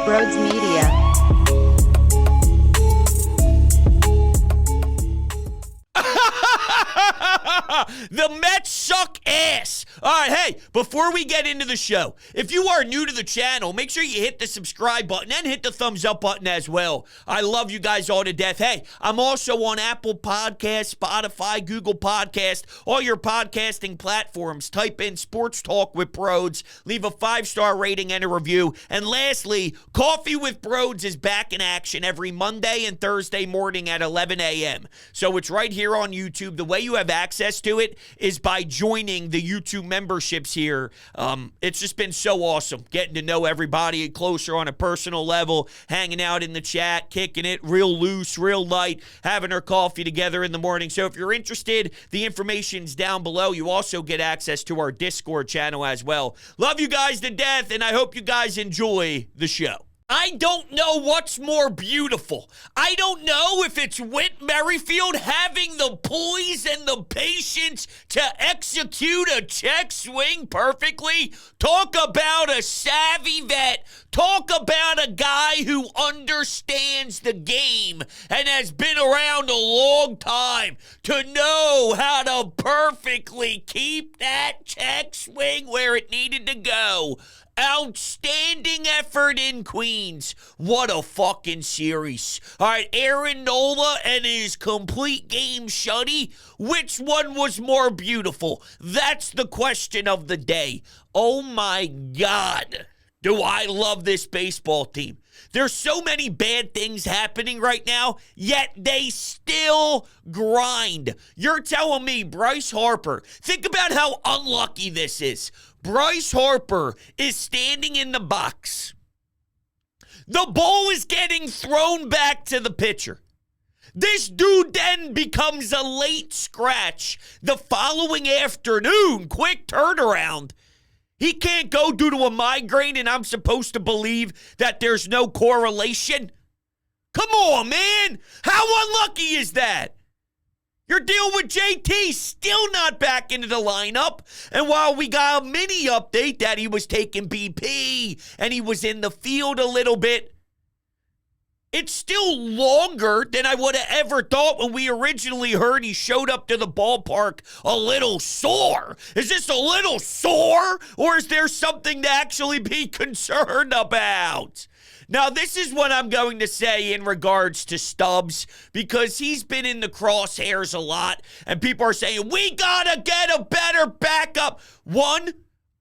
Broads Media. The Mets suck ass. All right, hey, before we get into the show, if you are new to the channel, make sure you hit the subscribe button and hit the thumbs up button as well. I love you guys all to death. Hey, I'm also on Apple Podcasts, Spotify, Google Podcast, all your podcasting platforms. Type in Sports Talk with Broads, leave a 5-star rating and a review. And lastly, Coffee with Broads is back in action every Monday and Thursday morning at 11 a.m. So it's right here on YouTube. The way you have access to it is by joining the YouTube memberships here. It's just been so awesome getting to know everybody closer on a personal level, hanging out in the chat, kicking it real loose, real light, having our coffee together in the morning. So if you're interested, the information's down below. You also get access to our Discord channel as well. Love you guys to death, and I hope you guys enjoy the show. I don't know what's more beautiful. I don't know if it's Whit Merrifield having the poise and the patience to execute a check swing perfectly. Talk about a savvy vet. Talk about a guy who understands the game and has been around a long time to know how to perfectly keep that check swing where it needed to go. Outstanding effort in Queens. What a fucking series. All right, Aaron Nola and his complete game shutty. Which one was more beautiful? That's the question of the day. Oh my God. Do I love this baseball team. There's so many bad things happening right now, yet they still grind. You're telling me Bryce Harper, think about how unlucky this is. Bryce Harper is standing in the box. The ball is getting thrown back to the pitcher. This dude then becomes a late scratch the following afternoon. Quick turnaround. He can't go due to a migraine, and I'm supposed to believe that there's no correlation? Come on, man. How unlucky is that? You're dealing with JT, still not back into the lineup. And while we got a mini update that he was taking BP and he was in the field a little bit, it's still longer than I would have ever thought when we originally heard he showed up to the ballpark a little sore. Is this a little sore, or is there something to actually be concerned about? Now, this is what I'm going to say in regards to Stubbs, because he's been in the crosshairs a lot, and people are saying, we gotta get a better backup. One,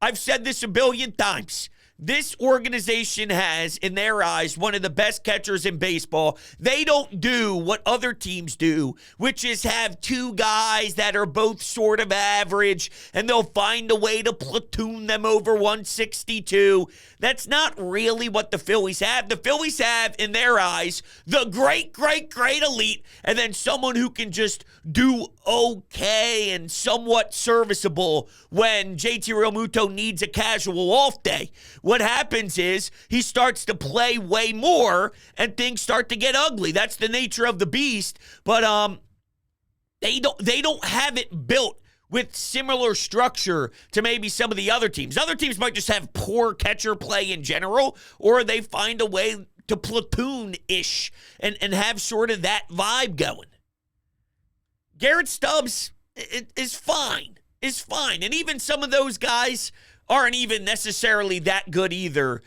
I've said this a billion times. This organization has, in their eyes, one of the best catchers in baseball. They don't do what other teams do, which is have two guys that are both sort of average, and they'll find a way to platoon them over 162. That's not really what the Phillies have. The Phillies have, in their eyes, the great, great, great elite, and then someone who can just do okay and somewhat serviceable when JT Realmuto needs a casual off day. What happens is he starts to play way more and things start to get ugly. That's the nature of the beast. But they don't have it built with similar structure to maybe some of the other teams. Other teams might just have poor catcher play in general, or they find a way to platoon-ish and have sort of that vibe going. Garrett Stubbs is fine. And even some of those guys aren't even necessarily that good either.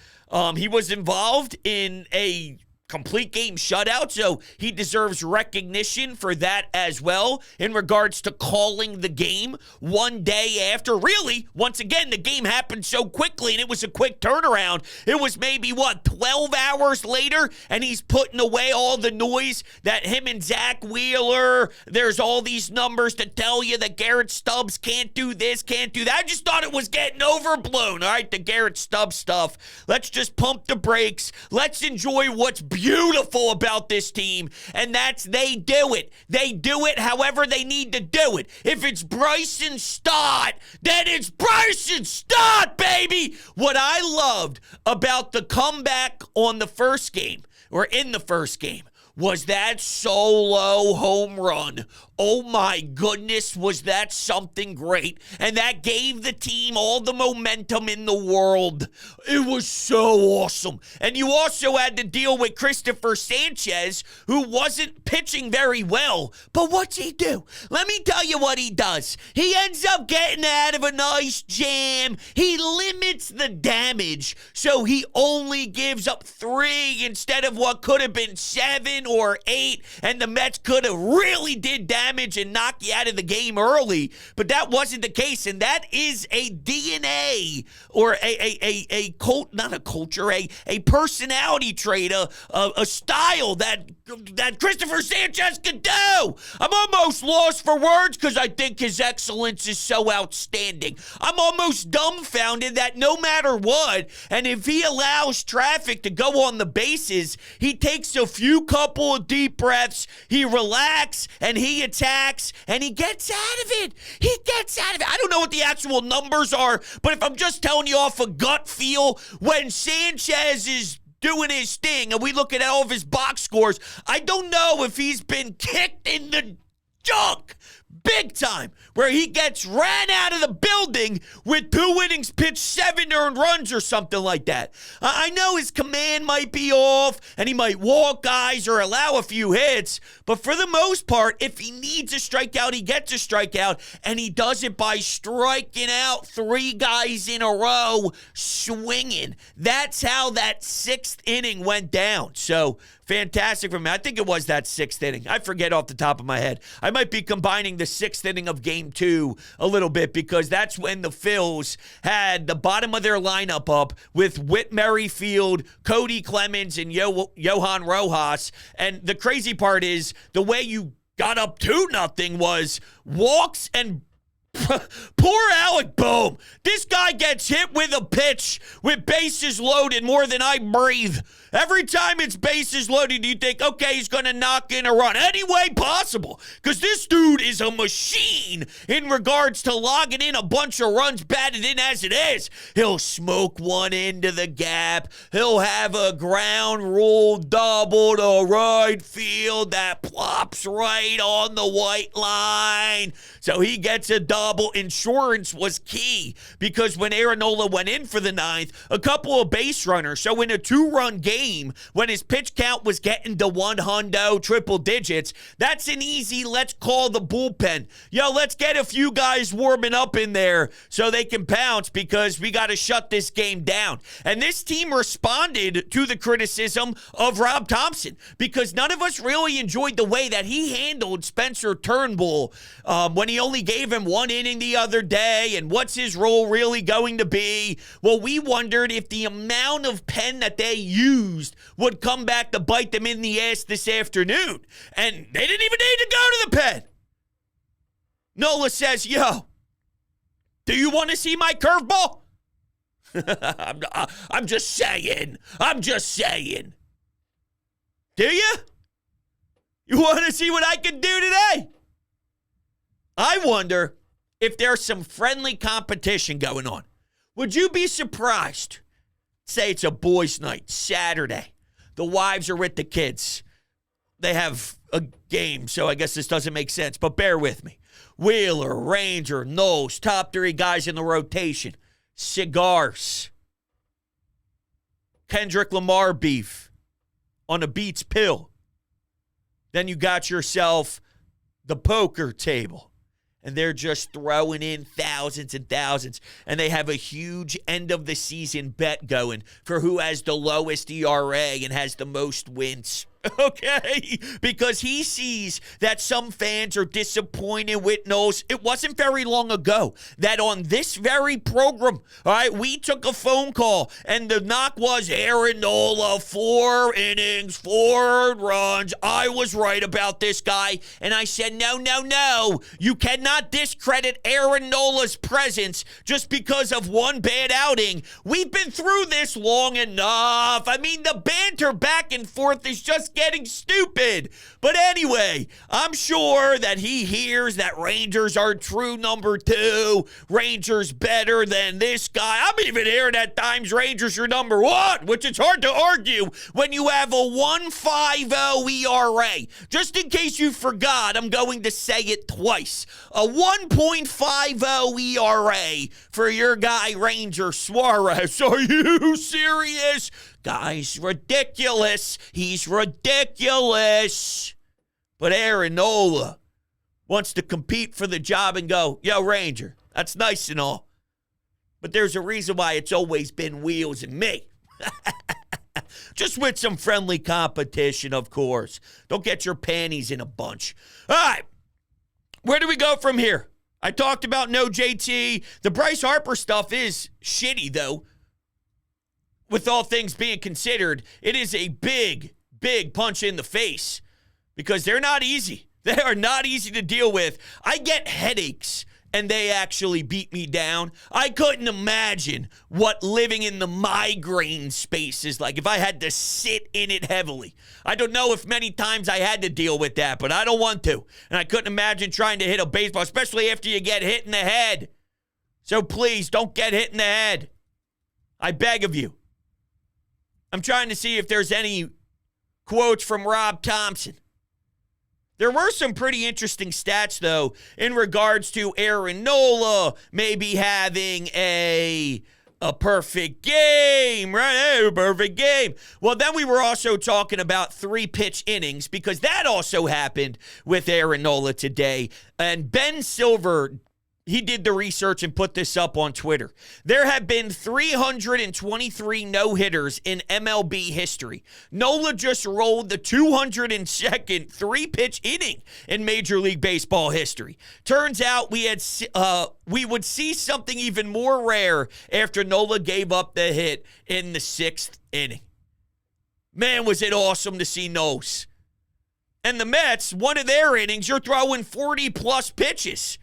He was involved in a complete game shutout, so he deserves recognition for that as well in regards to calling the game one day after. Really, once again, the game happened so quickly and it was a quick turnaround. It was maybe, 12 hours later, and he's putting away all the noise that him and Zach Wheeler, there's all these numbers to tell you that Garrett Stubbs can't do this, can't do that. I just thought it was getting overblown, all right, the Garrett Stubbs stuff. Let's just pump the brakes. Let's enjoy what's beautiful about this team, and that's they do it. They do it however they need to do it. If it's Bryson Stott, then it's Bryson Stott, baby! What I loved about the comeback on the first game, or in the first game, was that solo home run. Oh my goodness, was that something great. And that gave the team all the momentum in the world. It was so awesome. And you also had to deal with Christopher Sanchez, who wasn't pitching very well. But what's he do? Let me tell you what he does. He ends up getting out of a nice jam. He limits the damage, so he only gives up 3 instead of what could have been 7 or 8, and the Mets could have really did damage and knock you out of the game early, but that wasn't the case, and that is a DNA or a cult, not a culture, a personality trait, a style that Christopher Sanchez could do. I'm almost lost for words because I think his excellence is so outstanding. I'm almost dumbfounded that no matter what, and if he allows traffic to go on the bases, he takes a few couple of deep breaths, he relaxes, and he attacks, and he gets out of it. He gets out of it. I don't know what the actual numbers are, but if I'm just telling you off a gut feel, when Sanchez is doing his thing and we look at all of his box scores, I don't know if he's been kicked in the junk big time, where he gets ran out of the building with 2 innings pitched, 7 earned runs or something like that. I know his command might be off and he might walk guys or allow a few hits, but for the most part, if he needs a strikeout, he gets a strikeout, and he does it by striking out 3 guys in a row, swinging. That's how that 6th inning went down. So fantastic for me. I think it was that 6th inning. I forget off the top of my head. I might be combining the 6th inning of Game 2 a little bit, because that's when the Phils had the bottom of their lineup up with Whit Merrifield, Cody Clemens, and Johan Rojas. And the crazy part is the way you got up 2-0 was walks and poor Alec Bohm. This guy gets hit with a pitch with bases loaded more than I breathe. Every time it's bases loaded, you think, okay, he's going to knock in a run any way possible, because this dude is a machine in regards to logging in a bunch of runs batted in as it is. He'll smoke one into the gap. He'll have a ground rule double to right field that plops right on the white line. So he gets a double. Insurance was key, because when Aaron Nola went in for the 9th, a couple of base runners. So in a 2-run game, when his pitch count was getting to 100 triple digits, that's an easy, let's call the bullpen. Yo, let's get a few guys warming up in there so they can pounce, because we got to shut this game down. And this team responded to the criticism of Rob Thompson, because none of us really enjoyed the way that he handled Spencer Turnbull when he only gave him 1 inning the other day, and what's his role really going to be? Well, we wondered if the amount of pen that they used would come back to bite them in the ass this afternoon. And they didn't even need to go to the pen. Nola says, yo, do you want to see my curveball? I'm just saying. I'm just saying. Do you? You want to see what I can do today? I wonder if there's some friendly competition going on. Would you be surprised? Say it's a boys' night, Saturday. The wives are with the kids. They have a game, so I guess this doesn't make sense, but bear with me. Wheeler, Ranger, Knowles, top 3 guys in the rotation. Cigars. Kendrick Lamar beef on a Beats pill. Then you got yourself the poker table. And they're just throwing in thousands and thousands. And they have a huge end-of-the-season bet going for who has the lowest ERA and has the most wins. Okay? Because he sees that some fans are disappointed with Knowles. It wasn't very long ago that on this very program, all right, we took a phone call, and the knock was Aaron Nola, 4 innings, 4 runs. I was right about this guy. And I said, no. You cannot discredit Aaron Nola's presence just because of one bad outing. We've been through this long enough. I mean, the banter back and forth is just getting stupid. But anyway, I'm sure that he hears that Rangers are true number 2. Rangers better than this guy. I'm even hearing at times Rangers are number 1, which is hard to argue when you have a 1.50 ERA. Just in case you forgot, I'm going to say it twice. A 1.50 ERA for your guy, Ranger Suarez. Are you serious? Guy's ridiculous. He's ridiculous. But Aaron Nola wants to compete for the job and go, yo, Ranger, that's nice and all, but there's a reason why it's always been Wheels and me. Just with some friendly competition, of course. Don't get your panties in a bunch. All right, where do we go from here? I talked about no JT. The Bryce Harper stuff is shitty, though. With all things being considered, it is a big, big punch in the face because they're not easy. They are not easy to deal with. I get headaches, and they actually beat me down. I couldn't imagine what living in the migraine space is like if I had to sit in it heavily. I don't know if many times I had to deal with that, but I don't want to. And I couldn't imagine trying to hit a baseball, especially after you get hit in the head. So please, don't get hit in the head. I beg of you. I'm trying to see if there's any quotes from Rob Thompson. There were some pretty interesting stats, though, in regards to Aaron Nola maybe having a perfect game, right? Hey, a perfect game. Well, then we were also talking about 3-pitch innings because that also happened with Aaron Nola today. And Ben Silver, he did the research and put this up on Twitter. There have been 323 no-hitters in MLB history. Nola just rolled the 202nd 3-pitch inning in Major League Baseball history. Turns out we would see something even more rare after Nola gave up the hit in the 6th inning. Man, was it awesome to see Nos. And the Mets, one of their innings, you're throwing 40-plus pitches.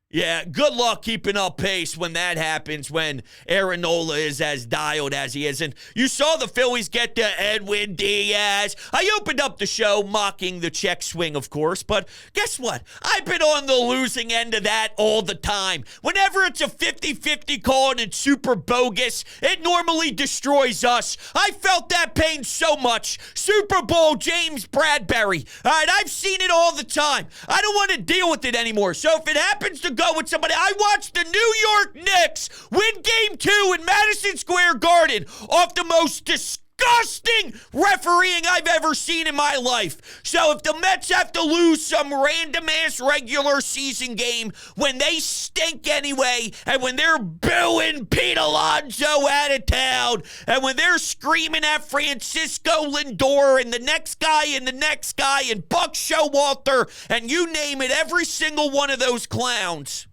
Yeah, good luck keeping up pace when that happens, when Aaron Nola is as dialed as he is. And you saw the Phillies get to Edwin Diaz. I opened up the show mocking the check swing, of course, but guess what? I've been on the losing end of that all the time. Whenever it's a 50-50 call and it's super bogus, it normally destroys us. I felt that pain so much. Super Bowl James Bradbury. All right, I've seen it all the time. I don't want to deal with it anymore. So if it happens to go with somebody, I watched the New York Knicks win Game 2 in Madison Square Garden off the most disgusting refereeing I've ever seen in my life. So if the Mets have to lose some random-ass regular season game when they stink anyway, and when they're booing Pete Alonso out of town, and when they're screaming at Francisco Lindor and the next guy and the next guy and Buck Showalter and you name it, every single one of those clowns,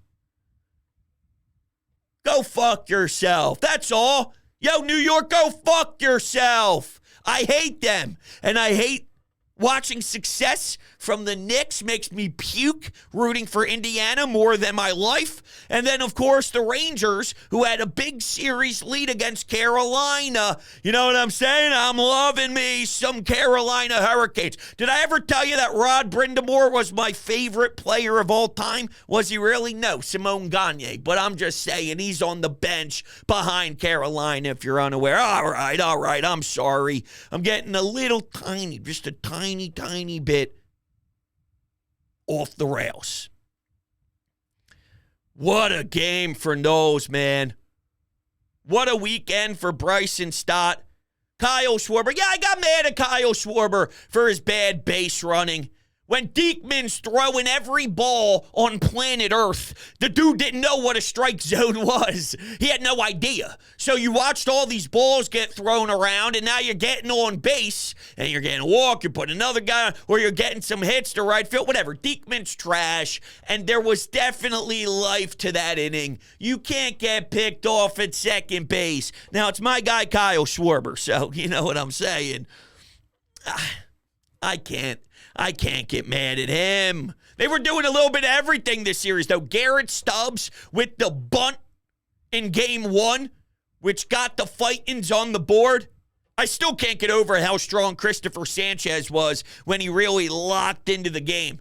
go fuck yourself. That's all. Yo, New York, go fuck yourself. I hate them. And I hate watching success from the Knicks. Makes me puke rooting for Indiana more than my life. And then, of course, the Rangers, who had a big series lead against Carolina. You know what I'm saying? I'm loving me some Carolina Hurricanes. Did I ever tell you that Rod Brindamore was my favorite player of all time? Was he really? No, Simone Gagne. But I'm just saying he's on the bench behind Carolina, if you're unaware. All right. I'm sorry. I'm getting a little tiny, just a tiny bit off the rails. What a game for Knowles, man. What a weekend for Bryson Stott. Kyle Schwarber. Yeah, I got mad at Kyle Schwarber for his bad base running. When Diekman's throwing every ball on planet Earth, the dude didn't know what a strike zone was. He had no idea. So you watched all these balls get thrown around, and now you're getting on base, and you're getting a walk, you're putting another guy on, or you're getting some hits to right field, whatever. Diekman's trash, and there was definitely life to that inning. You can't get picked off at second base. Now, it's my guy Kyle Schwarber, so you know what I'm saying. I can't get mad at him. They were doing a little bit of everything this series, though. Garrett Stubbs with the bunt in Game 1, which got the Fightins on the board. I still can't get over how strong Christopher Sanchez was when he really locked into the game.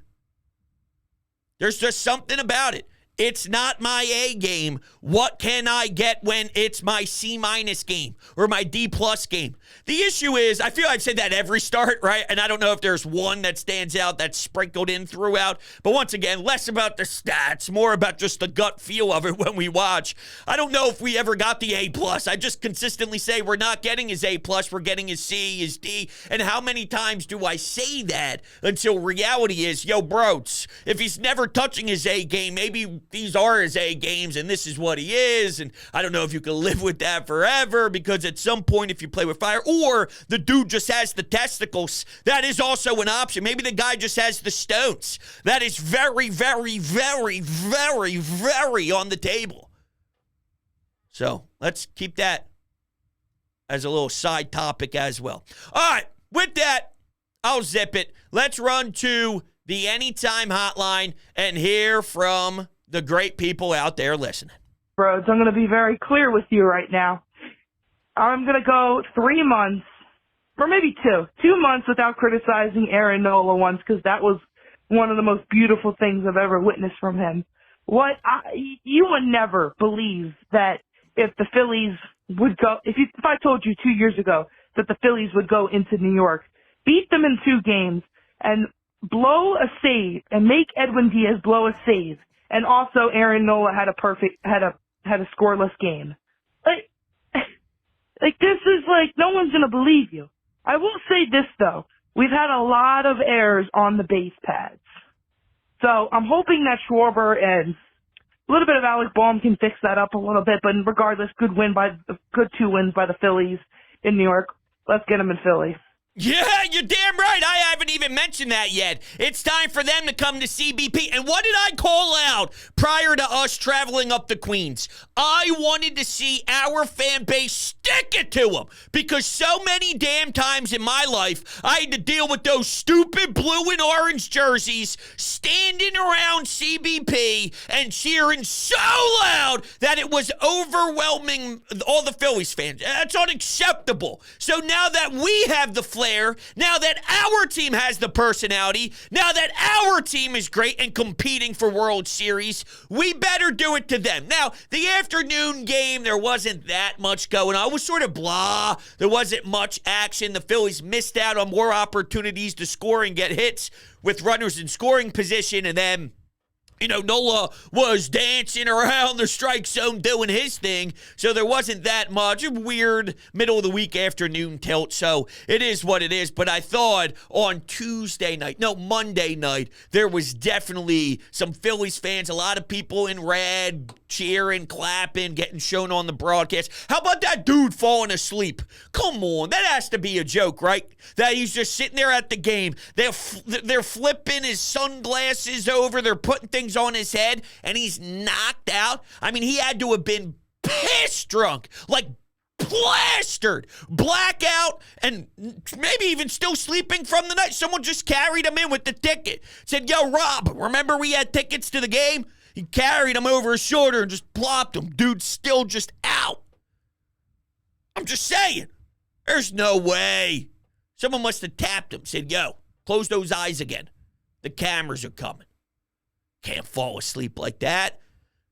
There's just something about it. It's not my A game. What can I get when it's my C- game or my D+ game? The issue is, I feel I've said that every start, right? And I don't know if there's one that stands out that's sprinkled in throughout. But once again, less about the stats, more about just the gut feel of it when we watch. I don't know if we ever got the A+. I just consistently say we're not getting his A+, we're getting his C, his D. And how many times do I say that until reality is, yo, bros, if he's never touching his A game, maybe these are his A games and this is what he is. And I don't know if you can live with that forever, because at some point, if you play with fire, or the dude just has the testicles, that is also an option. Maybe the guy just has the stones. That is very, very, very, very, very on the table. So let's keep that as a little side topic as well. All right, with that, I'll zip it. Let's run to the Anytime Hotline and hear from the great people out there listening. Bros, I'm going to be very clear with you right now. I'm going to go 3 months, or maybe 2 months without criticizing Aaron Nola once, because that was one of the most beautiful things I've ever witnessed from him. You would never believe that if the Phillies would go, if I told you 2 years ago that the Phillies would go into New York, beat them in 2 games, and blow a save, and make Edwin Diaz blow a save, and also Aaron Nola had a scoreless game. Like, this is like, no one's going to believe you. I will say this, though. We've had a lot of errors on the base pads. So I'm hoping that Schwarber and a little bit of Alec Boehm can fix that up a little bit. But regardless, good 2 wins by the Phillies in New York. Let's get them in Philly. Yeah, you're damn right. I haven't even mentioned that yet. It's time for them to come to CBP. And what did I call out prior to us traveling up to Queens? I wanted to see our fan base stick it to them, because so many damn times in my life, I had to deal with those stupid blue and orange jerseys standing around CBP and cheering so loud that it was overwhelming all the Phillies fans. That's unacceptable. So now that we have the now that our team has the personality, now that our team is great and competing for World Series, we better do it to them. Now, the afternoon game, there wasn't that much going on. It was sort of blah. There wasn't much action. The Phillies missed out on more opportunities to score and get hits with runners in scoring position, and then Nola was dancing around the strike zone doing his thing, so there wasn't that much. A weird middle-of-the-week afternoon tilt, so it is what it is. But I thought on Monday night, there was definitely some Phillies fans, a lot of people in red, cheering, clapping, getting shown on the broadcast. How about that dude falling asleep? Come on, that has to be a joke, right? That he's just sitting there at the game. They're flipping his sunglasses over. They're putting things on his head, and he's knocked out. I mean, he had to have been piss drunk, like plastered, blackout, and maybe even still sleeping from the night. Someone just carried him in with the ticket. Said, yo, Rob, remember we had tickets to the game? He carried him over his shoulder and just plopped him. Dude's still just out. I'm just saying. There's no way. Someone must have tapped him, said, yo, close those eyes again. The cameras are coming. Can't fall asleep like that.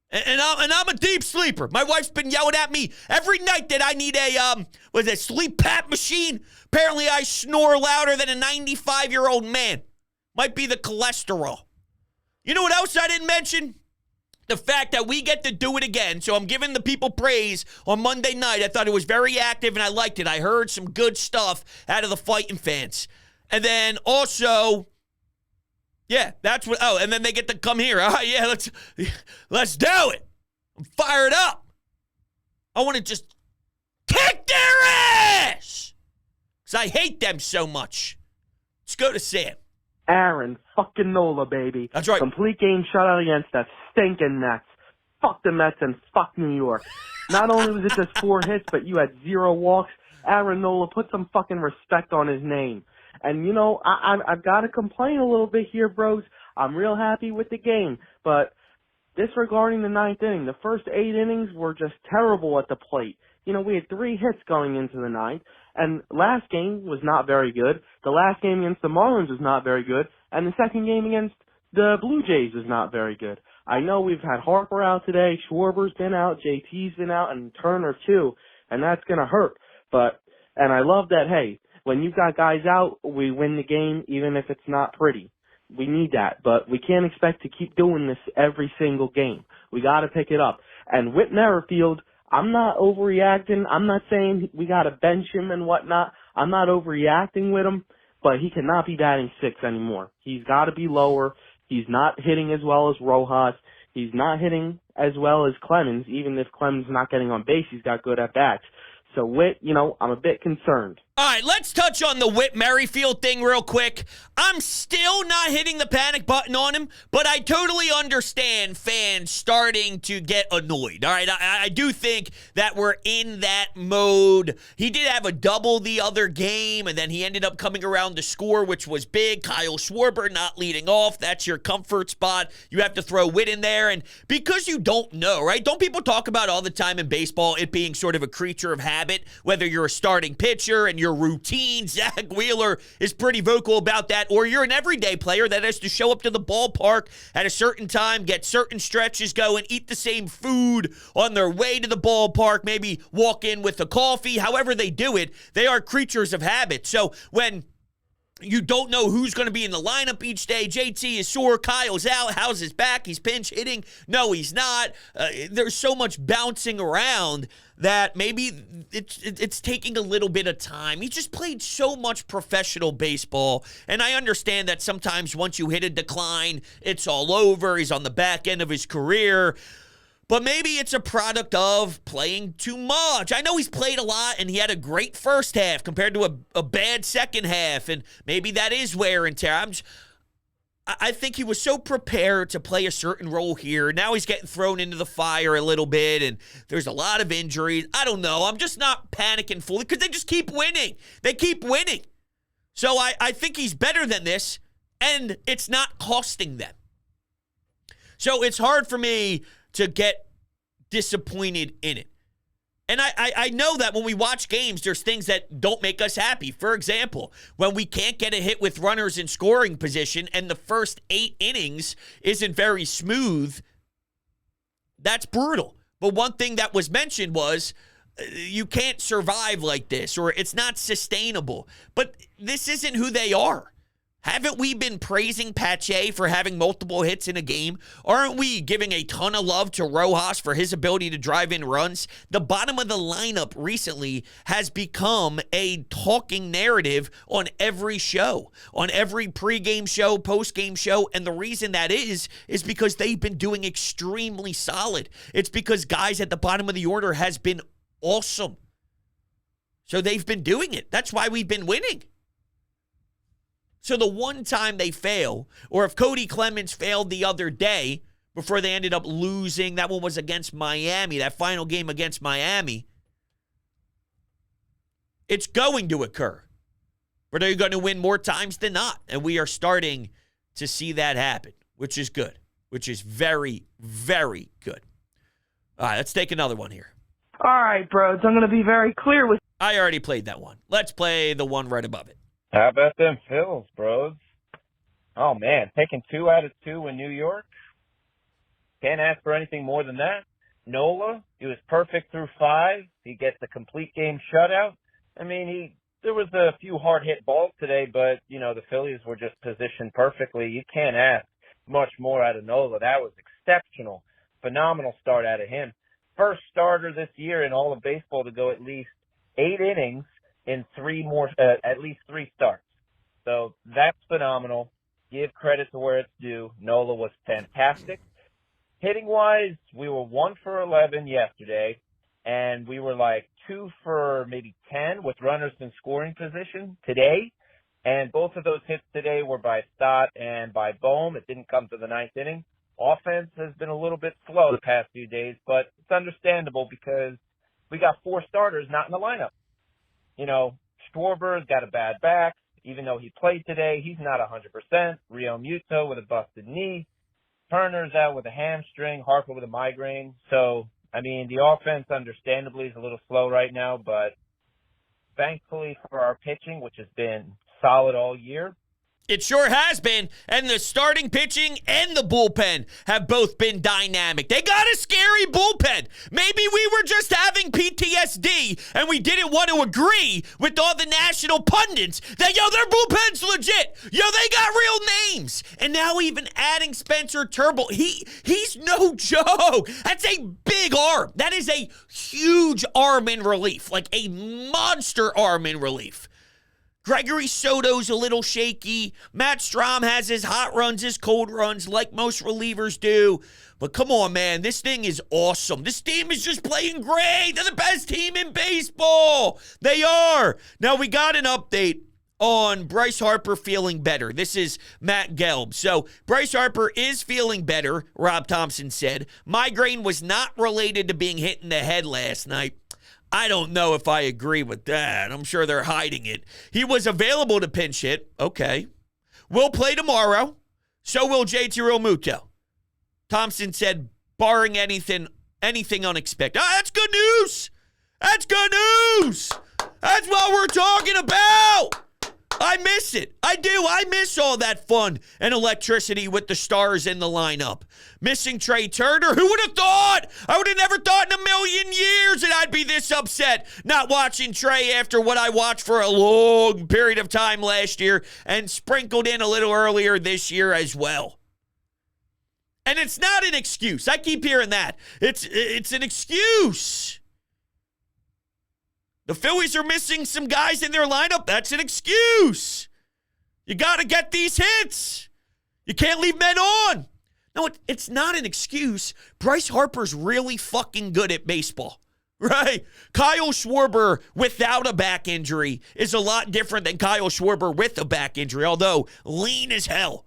And I'm a deep sleeper. My wife's been yelling at me every night that I need a sleep pap machine. Apparently I snore louder than a 95-year-old man. Might be the cholesterol. You know what else I didn't mention? The fact that we get to do it again. So I'm giving the people praise on Monday night. I thought it was very active and I liked it. I heard some good stuff out of the fighting fans. And then also, yeah, that's what. Oh, and then they get to come here. All right, yeah, let's do it. I'm fired up. I want to just kick their ass because I hate them so much. Let's go to Sam. Aaron fucking Nola, baby. That's right. Complete game shutout against the stinking Mets. Fuck the Mets and fuck New York. Not only was it just 4 hits, but you had 0 walks. Aaron Nola, put some fucking respect on his name. And, I've got to complain a little bit here, bros. I'm real happy with the game. But disregarding the 9th inning, the first 8 innings were just terrible at the plate. We had 3 hits going into the 9th. And last game was not very good. The last game against the Marlins was not very good. And the second game against the Blue Jays was not very good. I know we've had Harper out today, Schwarber's been out, JT's been out, and Turner too, and that's going to hurt. And I love that, hey, when you've got guys out, we win the game even if it's not pretty. We need that, but we can't expect to keep doing this every single game. We got to pick it up. And Whit Merrifield, I'm not overreacting. I'm not saying we got to bench him and whatnot. I'm not overreacting with him, but he cannot be batting 6 anymore. He's got to be lower. He's not hitting as well as Rojas. He's not hitting as well as Clemens, even if Clemens is not getting on base. He's got good at-bats. So Whit, I'm a bit concerned. All right, let's touch on the Whit Merrifield thing real quick. I'm still not hitting the panic button on him, but I totally understand fans starting to get annoyed. All right, I do think that we're in that mode. He did have a double the other game, and then he ended up coming around to score, which was big. Kyle Schwarber not leading off. That's your comfort spot. You have to throw Whit in there, and because you don't know, right? Don't people talk about all the time in baseball it being sort of a creature of habit, whether you're a starting pitcher and your routine, Zach Wheeler is pretty vocal about that, or you're an everyday player that has to show up to the ballpark at a certain time, get certain stretches going, eat the same food on their way to the ballpark, maybe walk in with a coffee, however they do it, they are creatures of habit. So when you don't know who's going to be in the lineup each day. JT is sore. Kyle's out. How's his back? He's pinch hitting. No, he's not. There's so much bouncing around that maybe it's taking a little bit of time. He just played so much professional baseball, and I understand that sometimes once you hit a decline, it's all over. He's on the back end of his career. But maybe it's a product of playing too much. I know he's played a lot, and he had a great first half compared to a bad second half, and maybe that is wear and tear. I think he was so prepared to play a certain role here. Now he's getting thrown into the fire a little bit, and there's a lot of injuries. I don't know. I'm just not panicking fully because they just keep winning. They keep winning. So I think he's better than this, and it's not costing them. So it's hard for me to get disappointed in it. And I know that when we watch games, there's things that don't make us happy. For example, when we can't get a hit with runners in scoring position and the first 8 innings isn't very smooth, that's brutal. But one thing that was mentioned was you can't survive like this, or it's not sustainable. But this isn't who they are. Haven't we been praising Pache for having multiple hits in a game? Aren't we giving a ton of love to Rojas for his ability to drive in runs? The bottom of the lineup recently has become a talking narrative on every show, on every pregame show, postgame show, and the reason that is because they've been doing extremely solid. It's because guys at the bottom of the order has been awesome. So they've been doing it. That's why we've been winning. So the one time they fail, or if Cody Clemens failed the other day before they ended up losing, that one was against Miami, that final game against Miami, it's going to occur. But they're going to win more times than not. And we are starting to see that happen, which is good, which is very, very good. All right, let's take another one here. All right, bros, I'm going to be very clear with I already played that one. Let's play the one right above it. How about them Phils, bros? Oh, man, taking 2 out of 2 in New York. Can't ask for anything more than that. Nola, he was perfect through 5. He gets a complete game shutout. I mean, there was a few hard-hit balls today, but, the Phillies were just positioned perfectly. You can't ask much more out of Nola. That was exceptional. Phenomenal start out of him. First starter this year in all of baseball to go at least 8 innings in at least 3 starts. So that's phenomenal. Give credit to where it's due. Nola was fantastic. Hitting-wise, we were 1 for 11 yesterday, and we were like 2 for maybe 10 with runners in scoring position today. And both of those hits today were by Stott and by Bohm. It didn't come to the 9th inning. Offense has been a little bit slow the past few days, but it's understandable because we got 4 starters not in the lineup. Schwarber's got a bad back. Even though he played today, he's not 100%. Rio Muto with a busted knee. Turner's out with a hamstring. Harper with a migraine. So, the offense understandably is a little slow right now, but thankfully for our pitching, which has been solid all year. It sure has been, and the starting pitching and the bullpen have both been dynamic. They got a scary bullpen. Maybe we were just having PTSD, and we didn't want to agree with all the national pundits that, their bullpen's legit. They got real names. And now even adding Spencer Turnbull, he's no joke. That's a big arm. That is a huge arm in relief, like a monster arm in relief. Gregory Soto's a little shaky. Matt Strahm has his hot runs, his cold runs, like most relievers do. But come on, man, this thing is awesome. This team is just playing great. They're the best team in baseball. They are. Now, we got an update on Bryce Harper feeling better. This is Matt Gelb. So, Bryce Harper is feeling better, Rob Thompson said. Migraine was not related to being hit in the head last night. I don't know if I agree with that. I'm sure they're hiding it. He was available to pinch hit. Okay. Will play tomorrow. So will JT Realmuto. Thompson said, barring anything unexpected. That's good news. That's good news. That's what we're talking about. I miss it. I do. I miss all that fun and electricity with the stars in the lineup. Missing Trey Turner. Who would have thought? I would have never thought in a million years that I'd be this upset not watching Trey after what I watched for a long period of time last year and sprinkled in a little earlier this year as well. And it's not an excuse. I keep hearing that. It's an excuse. The Phillies are missing some guys in their lineup. That's an excuse. You got to get these hits. You can't leave men on. No, it's not an excuse. Bryce Harper's really fucking good at baseball, right? Kyle Schwarber without a back injury is a lot different than Kyle Schwarber with a back injury, although lean as hell.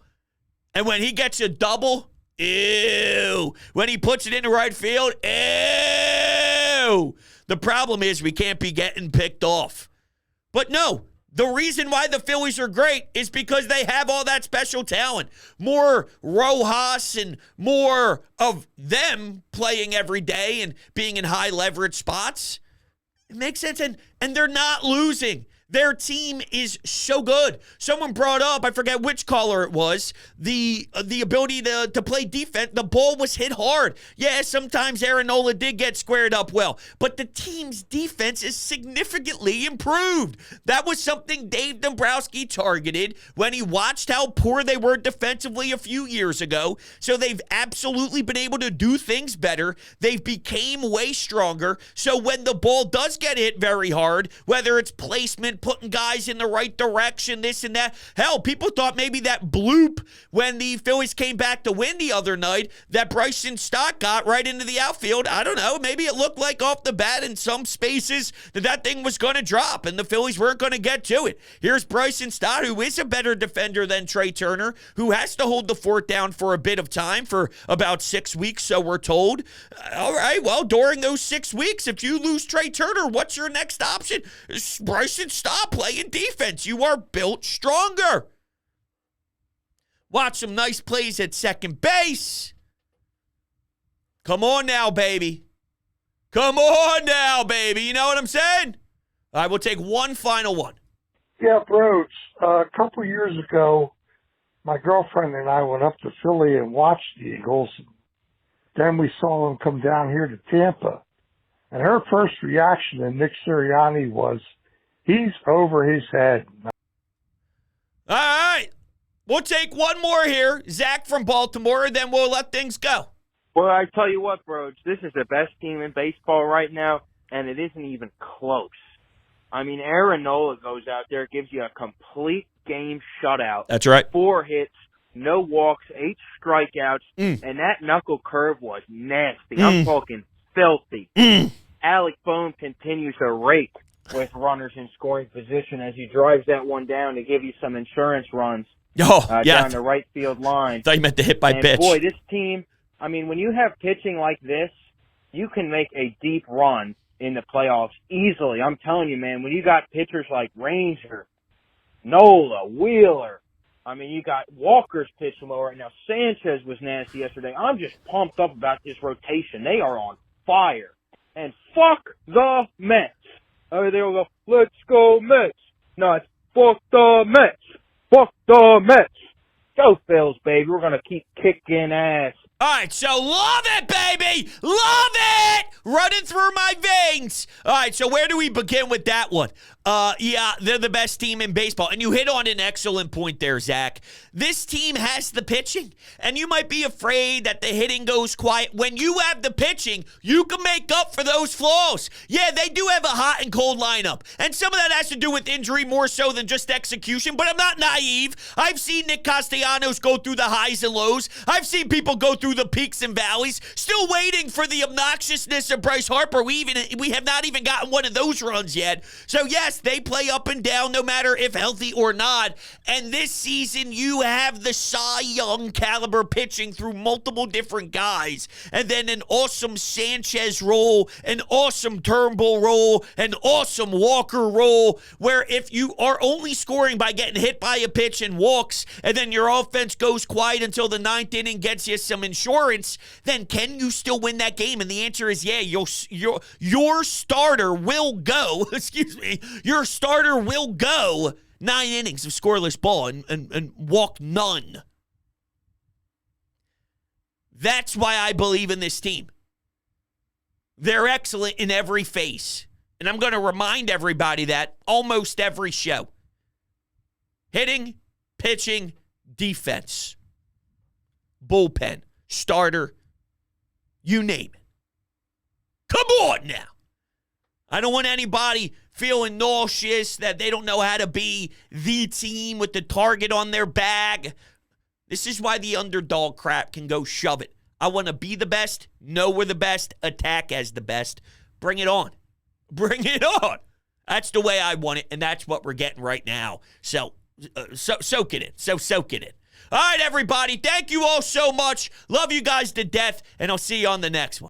And when he gets a double, ew. When he puts it into right field, ew. The problem is we can't be getting picked off. But no, the reason why the Phillies are great is because they have all that special talent. More Rojas and more of them playing every day and being in high leverage spots. It makes sense. And they're not losing. Their team is so good. Someone brought up, I forget which caller it was, the ability to play defense. The ball was hit hard. Yeah, sometimes Aaron Nola did get squared up well, but the team's defense is significantly improved. That was something Dave Dombrowski targeted when he watched how poor they were defensively a few years ago. So they've absolutely been able to do things better. They've became way stronger. So when the ball does get hit very hard, whether it's placement, putting guys in the right direction, this and that. Hell, people thought maybe that bloop when the Phillies came back to win the other night that Bryson Stott got right into the outfield. I don't know. Maybe it looked like off the bat in some spaces that thing was going to drop and the Phillies weren't going to get to it. Here's Bryson Stott, who is a better defender than Trey Turner, who has to hold the fort down for a bit of time, for about 6 weeks, so we're told. All right, well, during those 6 weeks, if you lose Trey Turner, what's your next option? Bryson Stott playing defense. You are built stronger. Watch some nice plays at second base. Come on now, baby. Come on now, baby. You know what I'm saying? All right, we'll take one final one. Yeah, Broach, a couple years ago, my girlfriend and I went up to Philly and watched the Eagles. Then we saw them come down here to Tampa. And her first reaction to Nick Sirianni was, he's over his head. All right. We'll take one more here. Zach from Baltimore, and then we'll let things go. Well, I tell you what, bro, this is the best team in baseball right now, and it isn't even close. I mean, Aaron Nola goes out there, gives you a complete game shutout. That's right. 4 hits, no walks, 8 strikeouts, and that knuckle curve was nasty. I'm talking filthy. Alec Bohm continues to rake with runners in scoring position as he drives that one down to give you some insurance runs down the right field line. I thought you meant the hit by pitch. Boy, this team, I mean, when you have pitching like this, you can make a deep run in the playoffs easily. I'm telling you, man, when you got pitchers like Ranger, Nola, Wheeler, I mean, you got Walker's pitching well right now. Sanchez was nasty yesterday. I'm just pumped up about this rotation. They are on fire. And fuck the Mets. They all go, let's go Mets. No, it's fuck the Mets. Fuck the Mets. Go Phils, baby. We're going to keep kicking ass. All right, so love it, baby. Love it. Running through my veins. All right, so where do we begin with that one? Yeah, they're the best team in baseball. And you hit on an excellent point there, Zach. This team has the pitching. And you might be afraid that the hitting goes quiet. When you have the pitching, you can make up for those flaws. Yeah, they do have a hot and cold lineup. And some of that has to do with injury more so than just execution. But I'm not naive. I've seen Nick Castellanos go through the highs and lows. I've seen people go through the peaks and valleys. Still waiting for the obnoxiousness of Bryce Harper. We have not even gotten one of those runs yet. So yes, they play up and down no matter if healthy or not. And this season, you have the Cy Young caliber pitching through multiple different guys. And then an awesome Sanchez role, an awesome Turnbull role, an awesome Walker role, where if you are only scoring by getting hit by a pitch and walks, and then your offense goes quiet until the ninth inning gets you some insurance, then can you still win that game? And the answer is yeah. Your starter will go, excuse me, your starter will go 9 innings of scoreless ball and walk none. That's why I believe in this team. They're excellent in every phase. And I'm going to remind everybody that almost every show. Hitting, pitching, defense, bullpen, starter, you name it. Come on now. I don't want anybody feeling nauseous that they don't know how to be the team with the target on their bag. This is why the underdog crap can go shove it. I want to be the best, know we're the best, attack as the best. Bring it on. Bring it on. That's the way I want it, and that's what we're getting right now. So soak it in. Soak it in. All right, everybody. Thank you all so much. Love you guys to death, and I'll see you on the next one.